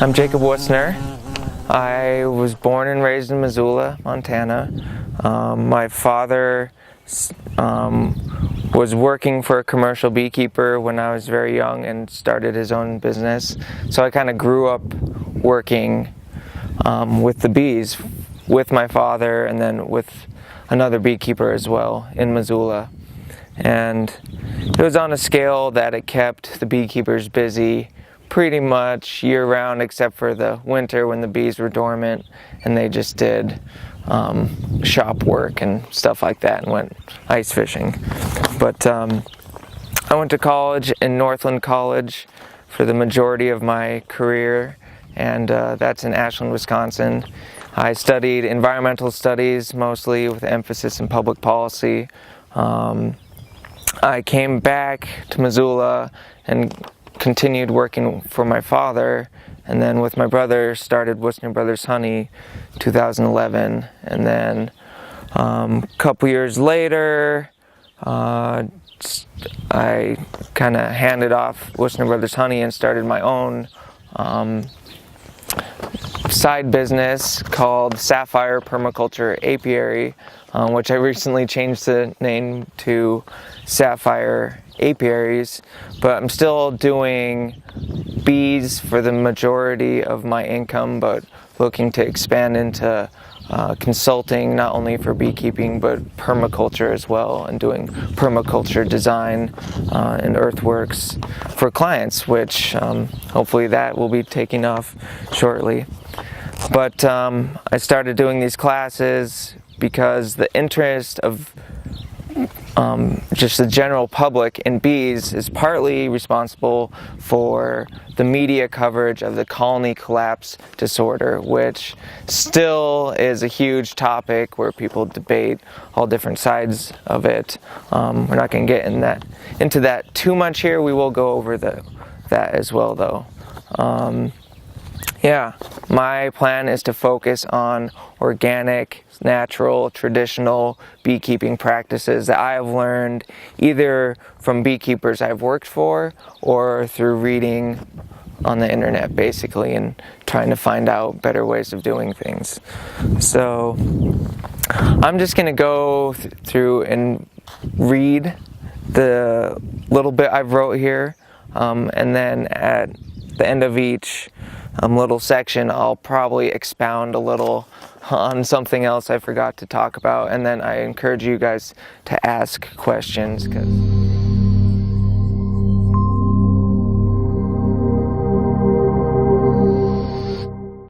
I'm Jacob Wussner. I was born and raised in Missoula, Montana. My father was working for a commercial beekeeper when I was very young and started his own business. So I kind of grew up working with the bees with my father and then with another beekeeper as well in Missoula. And it was on a scale that it kept the beekeepers busy pretty much year-round, except for the winter when the bees were dormant and they just did shop work and stuff like that and went ice fishing. But I went to college in Northland College for the majority of my career, and that's in Ashland, Wisconsin. I studied environmental studies, mostly with emphasis in public policy. I came back to Missoula and continued working for my father, and then with my brother started Wussner Brothers Honey 2011, and then a couple years later I kind of handed off Wussner Brothers Honey and started my own side business called Sapphire Permaculture Apiary, which I recently changed the name to Sapphire Apiaries, but I'm still doing bees for the majority of my income, but looking to expand into consulting not only for beekeeping but permaculture as well, and doing permaculture design and earthworks for clients, which hopefully that will be taking off shortly. But I started doing these classes because the interest of just the general public in bees is partly responsible for the media coverage of the colony collapse disorder, which still is a huge topic where people debate all different sides of it. We're not going to get into that too much here. We will go over that as well, though. Yeah, my plan is to focus on organic, natural, traditional beekeeping practices that I have learned either from beekeepers I've worked for or through reading on the internet, basically, and trying to find out better ways of doing things. So I'm just going to go through and read the little bit I've wrote here, and then at the end of each little section I'll probably expound a little on something else I forgot to talk about, and then I encourage you guys to ask questions, 'cause